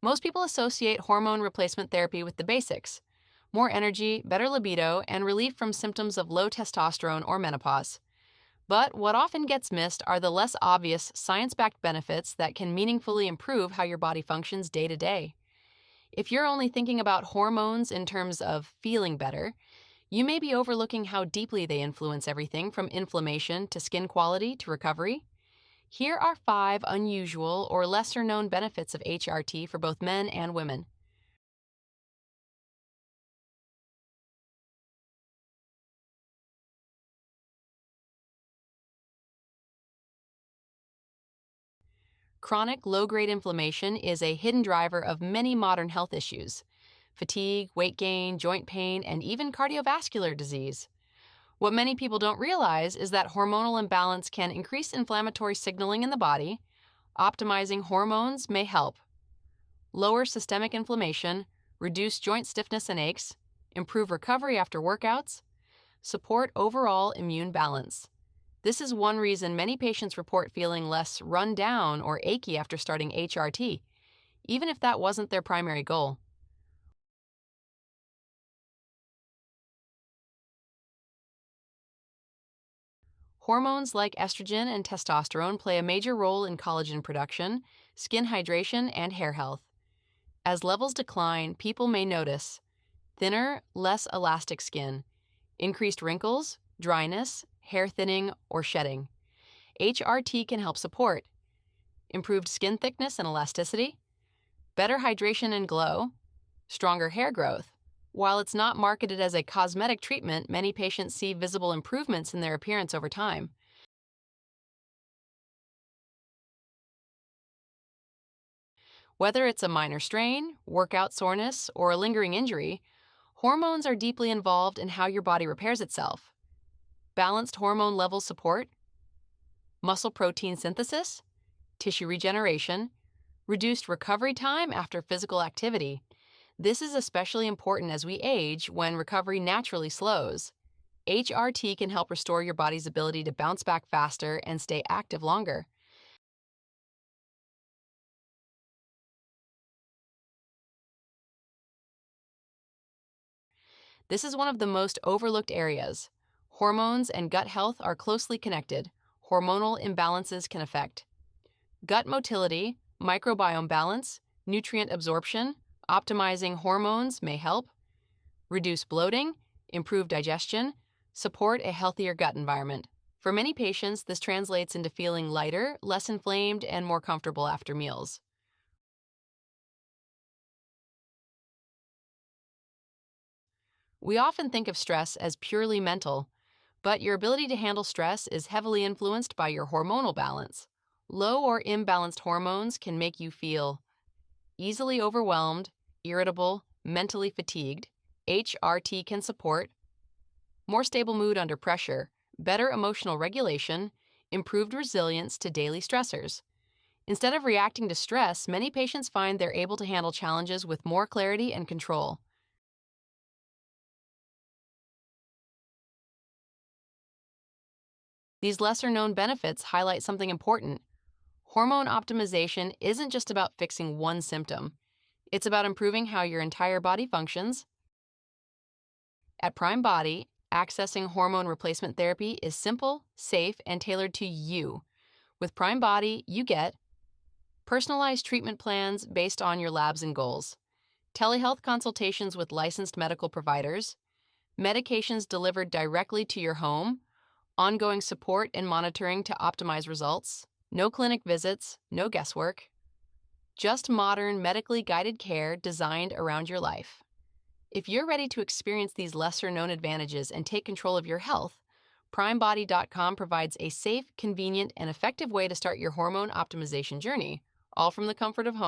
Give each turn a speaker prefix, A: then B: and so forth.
A: Most people associate hormone replacement therapy with the basics: more energy, better libido, and relief from symptoms of low testosterone or menopause. But what often gets missed are the less obvious science-backed benefits that can meaningfully improve how your body functions day to day. If you're only thinking about hormones in terms of feeling better, you may be overlooking how deeply they influence everything from inflammation to skin quality to recovery. Here are 5 unusual or lesser known benefits of HRT for both men and women. Chronic low-grade inflammation is a hidden driver of many modern health issues: fatigue, weight gain, joint pain, and even cardiovascular disease. What many people don't realize is that hormonal imbalance can increase inflammatory signaling in the body. Optimizing hormones may help lower systemic inflammation, reduce joint stiffness and aches, improve recovery after workouts, support overall immune balance. This is one reason many patients report feeling less run down or achy after starting HRT, even if that wasn't their primary goal. Hormones like estrogen and testosterone play a major role in collagen production, skin hydration, and hair health. As levels decline, people may notice thinner, less elastic skin, increased wrinkles, dryness, hair thinning, or shedding. HRT can help support improved skin thickness and elasticity, better hydration and glow, stronger hair growth. While it's not marketed as a cosmetic treatment, many patients see visible improvements in their appearance over time. Whether it's a minor strain, workout soreness, or a lingering injury, hormones are deeply involved in how your body repairs itself. Balanced hormone level support, muscle protein synthesis, tissue regeneration, reduced recovery time after physical activity. This is especially important as we age, when recovery naturally slows. HRT can help restore your body's ability to bounce back faster and stay active longer. This is one of the most overlooked areas. Hormones and gut health are closely connected. Hormonal imbalances can affect gut motility, microbiome balance, nutrient absorption. Optimizing hormones may help reduce bloating, improve digestion, support a healthier gut environment. For many patients, this translates into feeling lighter, less inflamed, and more comfortable after meals. We often think of stress as purely mental, but your ability to handle stress is heavily influenced by your hormonal balance. Low or imbalanced hormones can make you feel easily overwhelmed, irritable, mentally fatigued. HRT can support more stable mood under pressure, better emotional regulation, improved resilience to daily stressors. Instead of reacting to stress, many patients find they're able to handle challenges with more clarity and control. These lesser-known benefits highlight something important. Hormone optimization isn't just about fixing one symptom. It's about improving how your entire body functions. At Prime Body, accessing hormone replacement therapy is simple, safe, and tailored to you. With Prime Body, you get personalized treatment plans based on your labs and goals, telehealth consultations with licensed medical providers, medications delivered directly to your home, ongoing support and monitoring to optimize results, no clinic visits, no guesswork, just modern medically guided care designed around your life. If you're ready to experience these lesser-known advantages and take control of your health, PrimeBody.com provides a safe, convenient, and effective way to start your hormone optimization journey, all from the comfort of home.